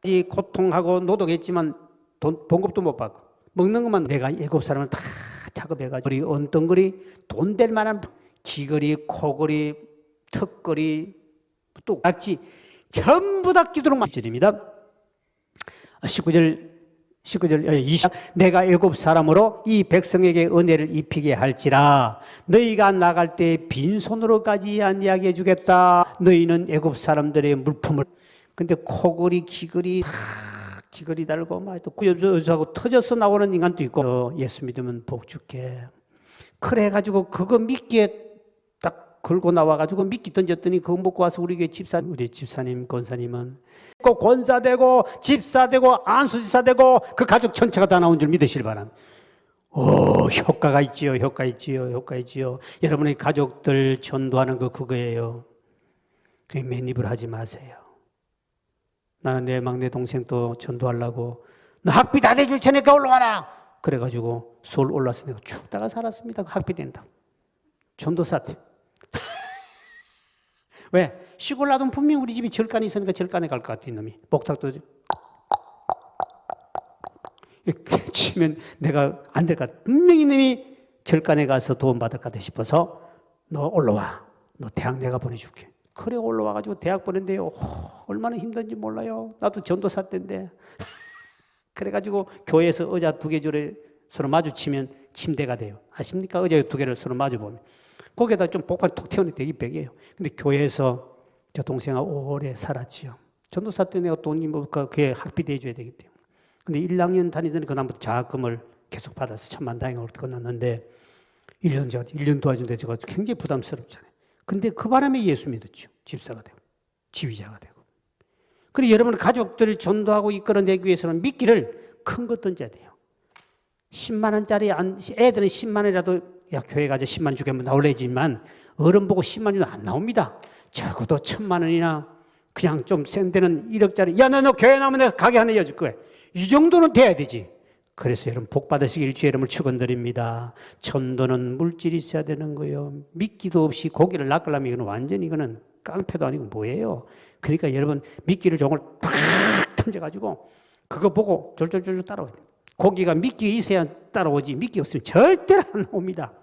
이 고통하고 노동했지만 봉급도 못 받고 먹는 것만 내가 애굽 사람을 다 작업해가지고 우리 언덩거리 돈 될 만한 귀걸이, 코걸이, 턱걸이, 또 낙지 전부 다 끼도록 만들입니다. 19절 20 내가 애굽 사람으로 이 백성에게 은혜를 입히게 할지라 너희가 나갈 때 빈손으로 가지 아니하게 해주겠다. 너희는 애굽 사람들의 물품을 근데 코걸이, 귀걸이 귀걸이 달고 또 구여주하고 터져서 나오는 인간도 있고 예수 믿으면 복 줄게. 그래 가지고 그거 미끼에 딱 걸고 나와가지고 미끼 던졌더니 그거 먹고 와서 우리 집사님, 권사님은 꼭 권사되고 집사되고 안수지사되고 그 가족 전체가 다 나온 줄 믿으시길 바랍니다. 효과가 있지요. 여러분의 가족들 전도하는 거 그거예요. 맨입을 하지 마세요. 나는 내 막내 동생 또 전도하려고 너 학비 다 대줄 테니까 올라와라. 그래가지고 서울 올라서 내가 죽다가 살았습니다. 학비 된다고. 전도사태. 왜? 시골 놔두면 분명히 우리 집이 절간이 있으니까 절간에 갈 것 같아, 이놈이. 목탁도 이렇게 치면 내가 안 될 것 같아. 분명히 이놈이 절간에 가서 도움 받을 것 같아 싶어서 너 올라와. 너 대학 내가 보내줄게. 그래 올라와가지고 대학 보낸대요. 얼마나 힘든지 몰라요. 나도 전도사 때인데. 그래가지고 교회에서 의자 2개 줄에 서로 마주치면 침대가 돼요. 아십니까? 의자 2개를 서로 마주보면. 거기에다 좀 복판 툭 태우니까 되게 벽이에요. 근데 교회에서 저 동생하고 오래 살았지요. 전도사 때 내가 돈이 그게 학비도 해줘야 되기 때문에. 근데 1학년 다니던 그다음부터 장학금을 계속 받아서 천만다행으로 끝났는데 1년 도와준데 제가 굉장히 부담스럽잖아요. 근데 그 바람에 예수 믿었죠. 집사가 되고 지휘자가 되고. 그리고 여러분 가족들을 전도하고 이끌어내기 위해서는 미끼를 큰 거 던져야 돼요. 10만 원짜리 애들은 10만 원이라도 야 교회 가서 10만 원 주게 나올래지만 어른 보고 10만 원은 안 나옵니다. 적어도 1,000만 원이나 그냥 좀 센 데는 1억짜리 야 너 교회 나오면 내가 가게 하나 여줄 거야. 이 정도는 돼야 되지. 그래서 여러분 복 받으시길 주의 이름을 축원드립니다. 전도는 물질이 있어야 되는 거예요. 미끼도 없이 고기를 낚으려면 이거는 완전히 이거는 깡패도 아니고 뭐예요. 그러니까 여러분 미끼를 종을 팍 던져가지고 그거 보고 졸졸졸 따라오죠. 고기가 미끼 있어야 따라오지 미끼 없으면 절대로 안 옵니다.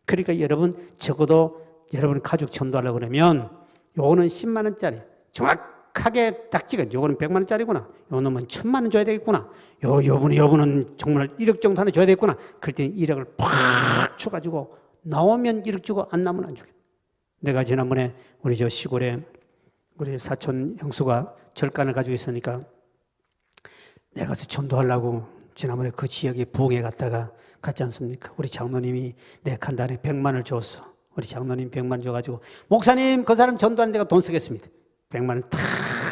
그러니까 여러분 적어도 여러분 가족 전도하려고 그러면 요거는 10만 원짜리 정확하게 딱 찍어. 요거는 100만 원짜리구나. 요 놈은 1,000만 원 줘야 되겠구나. 여분은 정말 1억 정도 하나 줘야 되겠구나. 그럴 때 1억을 팍 쳐가지고 나오면 1억 주고 안 나오면 안 주겠다. 내가 지난번에 우리 저 시골에 우리 사촌 형수가 절간을 가지고 있으니까 내가 가서 전도하려고 지난번에 그 지역에 부흥회 갔다가 갔지 않습니까? 우리 장로님이 내 간단에 100만 원을 줬어. 우리 장로님 100만 원 줘가지고 목사님 그 사람 전도하는 데가 돈 쓰겠습니다. 100만 원 탁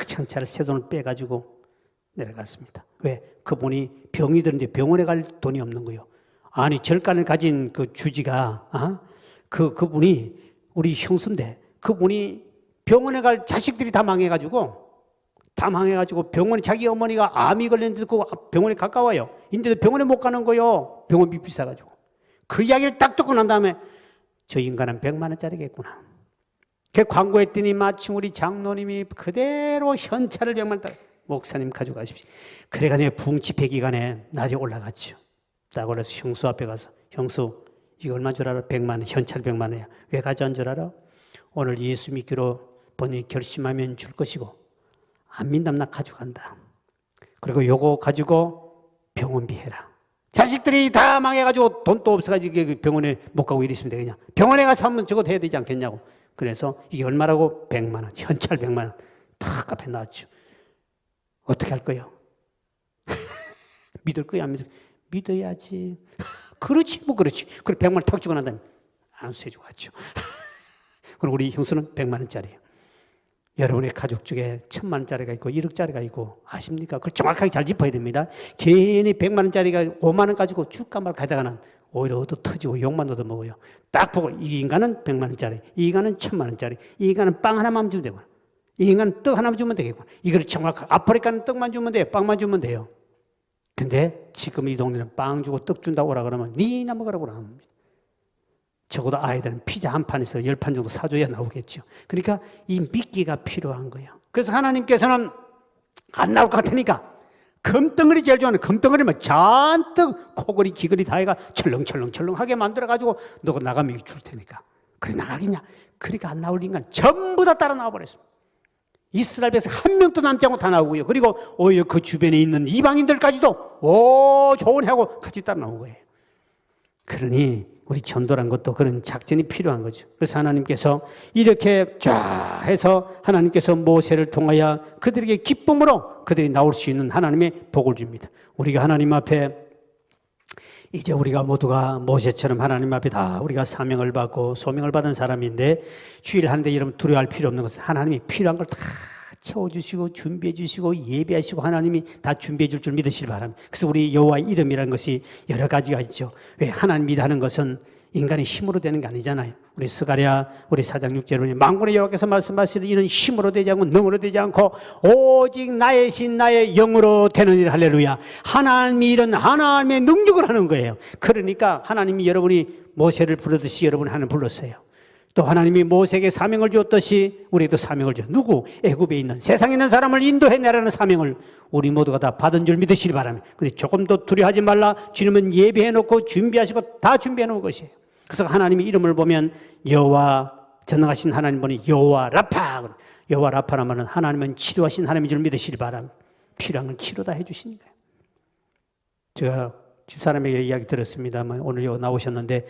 현찰을 새 돈을 빼가지고 내려갔습니다. 왜? 그분이 병이 드는데 병원에 갈 돈이 없는 거예요. 아니 절간을 가진 그 주지가 그분이 우리 형수인데 그분이 병원에 갈 자식들이 다 망해가지고 병원에 자기 어머니가 암이 걸렸는데 그 병원에 가까워요. 인데도 병원에 못 가는 거요. 병원비 비싸가지고. 그 이야기를 딱 듣고 난 다음에 저 인간은 100만 원짜리겠구나. 그 광고했더니 마침 우리 장로님이 그대로 현찰을 100만 원 목사님 가져가십시오. 그래가 내가 부흥 집회 기간에 낮에 올라갔죠. 딱 올라서 형수 앞에 가서 형수 이거 얼마 줄 알아? 100만 원 현찰 100만 원이야. 왜 가져온 줄 알아? 오늘 예수 믿기로 본인이 결심하면 줄 것이고 안 믿으면 나 가져간다. 그리고 요거 가지고 병원비 해라. 자식들이 다 망해가지고 돈도 없어가지고 병원에 못 가고 이랬으면 되겠냐. 병원에 가서 한번 저거 해야 되지 않겠냐고. 그래서 이게 얼마라고? 100만 원. 현찰 100만 원. 탁 앞에 놨죠. 어떻게 할 거예요? 믿을 거야? 안 믿을 거야? 믿어야지. 그렇지 뭐 그렇지. 그래 100만 원 탁 주고 난 다음에 안수해주고 갔죠. 그리고 우리 형수는 100만 원짜리예요. 여러분의 가족 중에 1000만 원짜리가 있고 1억짜리가 있고 아십니까? 그걸 정확하게 잘 짚어야 됩니다. 괜히 100만 원짜리가 5만 원 가지고 줄까 말까 하다가는 오히려 얻어 터지고 욕만 얻어 먹어요. 딱 보고 이 인간은 100만 원짜리, 이 인간은 1000만 원짜리, 이 인간은 빵 하나만 주면 되고 이 인간은 떡 하나만 주면 되겠고 이걸 정확하게 아프리카는 떡만 주면 돼요. 빵만 주면 돼요. 근데 지금 이 동네는 빵 주고 떡 준다고 오라 그러면 니나 먹으라고 그럽니다. 적어도 아이들은 피자 한 판에서 10판 정도 사줘야 나오겠죠. 그러니까 이 믿기가 필요한 거예요. 그래서 하나님께서는 안 나올 것 같으니까 금덩어리 제일 좋아하는 금덩어리만 잔뜩 코걸이 귀걸이 다 해가 철렁철렁하게 만들어가지고 너가 나가면 줄 테니까. 그래 나가겠냐? 그러니까 안 나올 인간 전부 다 따라 나와버렸습니다. 이스라엘 백성 한 명도 남지 않고 다 나오고요. 그리고 오히려 그 주변에 있는 이방인들까지도 좋은 하고 같이 따라 나온 거예요. 그러니 우리 전도란 것도 그런 작전이 필요한 거죠. 그래서 하나님께서 이렇게 쫙 해서 하나님께서 모세를 통하여 그들에게 기쁨으로 그들이 나올 수 있는 하나님의 복을 줍니다. 우리가 하나님 앞에 이제 우리가 모두가 모세처럼 하나님 앞에 다 우리가 사명을 받고 소명을 받은 사람인데 주일 하는데 여러분 두려워할 필요 없는 것은 하나님이 필요한 걸 다 채워주시고 준비해 주시고 예배하시고 하나님이 다 준비해 줄 믿으시길 바랍니다. 그래서 우리 여호와의 이름이라는 것이 여러 가지가 있죠. 왜 하나님이라는 것은 인간의 힘으로 되는 게 아니잖아요. 우리 스가랴 우리 4장 6절에 만군의 여호와께서 말씀하시는 이는 힘으로 되지 않고 능으로 되지 않고 오직 나의 신 나의 영으로 되느니라. 할렐루야. 하나님이 이런 하나님의 능력을 하는 거예요. 그러니까 하나님이 여러분이 모세를 부르듯이 여러분 하나님 불렀어요. 또 하나님이 모세에게 사명을 주었듯이 우리도 사명을 줘. 누구? 애굽에 있는 세상에 있는 사람을 인도해내라는 사명을 우리 모두가 다 받은 줄 믿으시기 바랍니다. 근데 조금도 두려워하지 말라. 주님은 예배해놓고 준비하시고 다 준비해놓은 것이에요. 그래서 하나님의 이름을 보면 여호와 전능하신 하나님 보니 여호와 라파. 여호와 라파라면 하나님은 치료하신 하나님인 줄 믿으시기 바랍니다. 필요한 건 치료다 해주시는 거예요. 제가 집사람에게 이야기 들었습니다만 오늘 여기 나오셨는데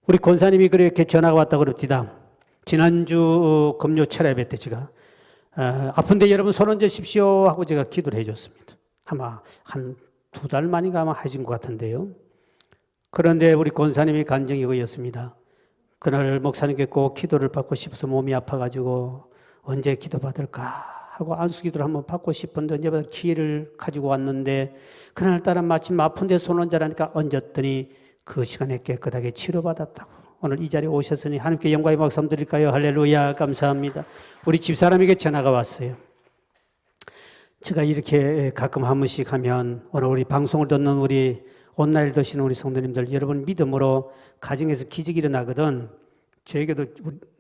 우리 권사님이 그렇게 전화가 왔다고 그럽니다. 지난주 금요 철야 예배 때 제가 아픈데 여러분 손 얹으십시오 하고 제가 기도를 해줬습니다. 아마 한 2달 만인가 아마 하신 것 같은데요. 그런데 우리 권사님이 간증이 그였습니다. 그날 목사님께 꼭 기도를 받고 싶어서 몸이 아파가지고 언제 기도받을까 하고 안수기도를 한번 받고 싶은데 언제보다 기회를 가지고 왔는데 그날따라 마침 아픈데 손 얹으라니까 얹었더니 그 시간에 깨끗하게 치료받았다고. 오늘 이 자리에 오셨으니 하나님께 영광의 박수 드릴까요? 할렐루야. 감사합니다. 우리 집사람에게 전화가 왔어요. 제가 이렇게 가끔 한 번씩 하면 오늘 우리 방송을 듣는 우리 온라인 드시는 우리 성도님들 여러분 믿음으로 가정에서 기적이 일어나거든. 저에게도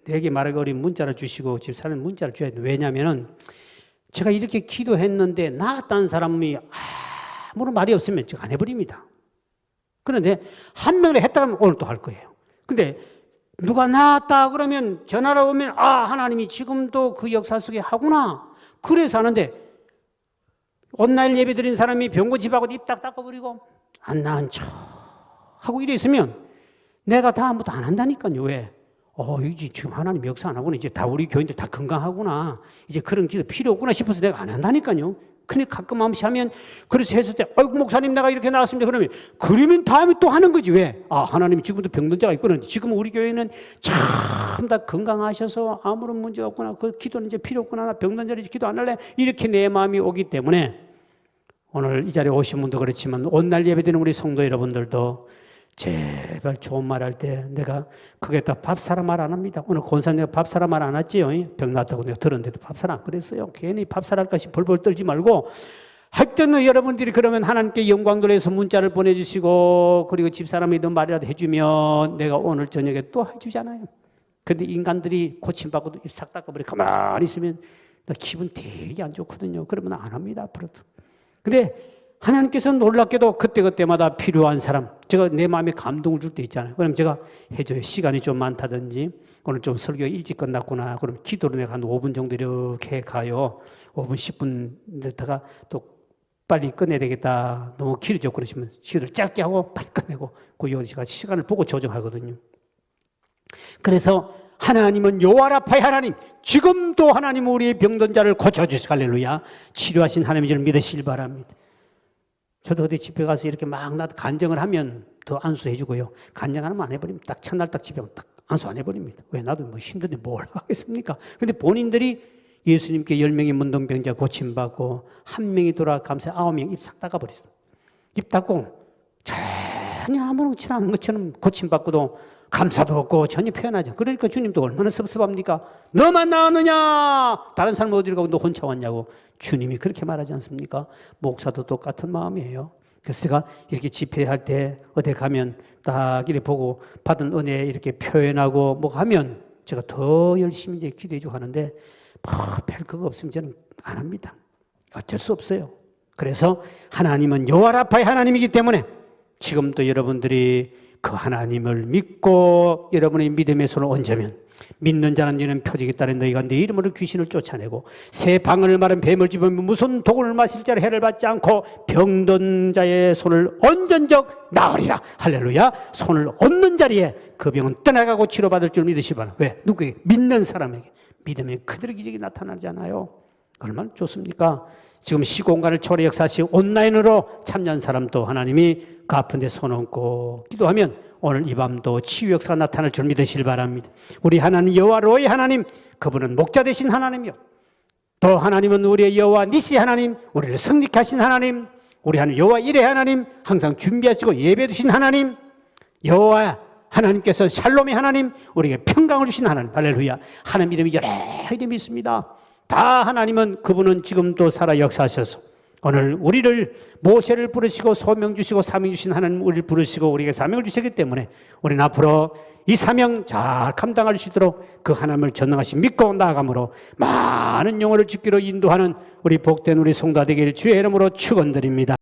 내게 말하기 어려운 문자를 주시고 집사람 문자를 줘야 돼요. 왜냐하면 제가 이렇게 기도했는데 나았다는 사람이 아무런 말이 없으면 제가 안 해버립니다. 그런데 한 명을 했다 하면 오늘 또 할 거예요. 근데 누가 나았다 그러면 전화로 오면 하나님이 지금도 그 역사 속에 하구나. 그래서 하는데 온라인 예배 드린 사람이 병고 집하고 입 딱 닦아버리고 안 나은 척 하고 이랬으면 내가 다음부터 안 한다니까요. 왜? 이제 지금 하나님 역사 안 하구나. 이제 다 우리 교인들 다 건강하구나. 이제 그런 기도 필요 없구나 싶어서 내가 안 한다니까요. 근데 가끔 한 번씩 하면, 그래서 했을 때, 아이고, 목사님 내가 이렇게 나왔습니다. 그러면 다음에 또 하는 거지. 왜? 하나님이 지금도 병든 자가 있구나. 지금 우리 교회는 참 다 건강하셔서 아무런 문제가 없구나. 그 기도는 이제 필요 없구나. 나 병든 자리 기도 안 할래. 이렇게 내 마음이 오기 때문에 오늘 이 자리에 오신 분도 그렇지만 온날 예배드리는 우리 성도 여러분들도 제발 좋은 말 할 때 내가 그게 다 밥 사라 말 안 합니다. 오늘 권사님 내가 밥 사라 말 안 했지요. 병 났다고 내가 들었는데도 밥 사라 안 그랬어요. 괜히 밥 사라 할까 싶어 벌벌 떨지 말고, 하여튼 여러분들이 그러면 하나님께 영광 돌려서 문자를 보내주시고, 그리고 집사람이든 말이라도 해주면 내가 오늘 저녁에 또 해주잖아요. 근데 인간들이 고침받고도 입 싹 닦아버리고 가만히 있으면 나 기분 되게 안 좋거든요. 그러면 안 합니다, 앞으로도. 근데 하나님께서 놀랍게도 그때그때마다 필요한 사람, 제가 내 마음에 감동을 줄 때 있잖아요. 그럼 제가 해줘요. 시간이 좀 많다든지, 오늘 좀 설교 일찍 끝났구나. 그럼 기도로 내가 한 5분 정도 이렇게 가요. 5분, 10분 됐다가 또 빨리 끝내야 되겠다. 너무 길어져 그러시면 기도를 짧게 하고 빨리 끝내고, 그 제가 시간을 보고 조정하거든요. 그래서 하나님은 여호와라파의 하나님, 지금도 하나님은 우리의 병든 자를 고쳐주시고, 할렐루야, 치료하신 하나님인 줄 믿으시길 바랍니다. 저도 어디 집회 가서 이렇게 막 나도 간증을 하면 더 안수해 주고요. 간증 하면 안 해버립니다. 딱 첫날 딱 집에 오면 딱 안수 안 해버립니다. 왜? 나도 뭐 힘든데 뭘 하겠습니까? 근데 본인들이 예수님께 10명의 문둥병자 고침받고 1명이 돌아 감사해 9명 입 싹 닦아버렸어요. 입 닦고 전혀 아무렇지 않은 것처럼 고침받고도 감사도 없고 전혀 표현하죠. 그러니까 주님도 얼마나 섭섭합니까? 너만 나왔느냐? 다른 사람 어디로 가고 너 혼자 왔냐고. 주님이 그렇게 말하지 않습니까? 목사도 똑같은 마음이에요. 그래서 제가 이렇게 집회할 때 어디 가면 딱 이렇게 보고 받은 은혜 이렇게 표현하고 뭐 하면 제가 더 열심히 이제 기도해 주고 하는데, 별 그거 없으면 저는 안 합니다. 어쩔 수 없어요. 그래서 하나님은 여호와라파의 하나님이기 때문에 지금도 여러분들이 그 하나님을 믿고 여러분의 믿음의 손을 얹으면, 믿는 자는 이는 표적이 따라 너희가 내 이름으로 귀신을 쫓아내고 새 방언을 말한 뱀을 집으면 무슨 독을 마실 자를 해를 받지 않고 병든 자의 손을 얹은 적 나으리라. 할렐루야. 손을 얹는 자리에 그 병은 떠나가고 치료받을 줄 믿으시 바라. 왜? 누구에게? 믿는 사람에게. 믿으면 그들의 기적이 나타나잖아요. 얼마나 좋습니까? 지금 시공간을 초월해 역사하시고 온라인으로 참여한 사람도 하나님이 그 아픈 데 손 얹고 기도하면 오늘 이 밤도 치유 역사가 나타날 줄 믿으시길 바랍니다. 우리 하나님 여호와 로의 하나님, 그분은 목자 되신 하나님이요, 또 하나님은 우리의 여호와 니시 하나님, 우리를 승리케 하신 하나님, 우리 하나님 여호와 일의 하나님, 항상 준비하시고 예배 두신 하나님, 여호와 하나님께서 샬롬의 하나님, 우리에게 평강을 주신 하나님. 할렐루야. 하나님 이름이 여러 이름이 있습니다. 다 하나님은 그분은 지금도 살아 역사하셔서 오늘 우리를 모세를 부르시고 소명 주시고 사명 주신 하나님, 우리를 부르시고 우리에게 사명을 주시기 때문에 우리는 앞으로 이 사명 잘 감당할 수 있도록 그 하나님을 전능하신 믿고 나아감으로 많은 영혼을 짓기로 인도하는 우리 복된 우리 성도 되길 주의 이름으로 축원드립니다.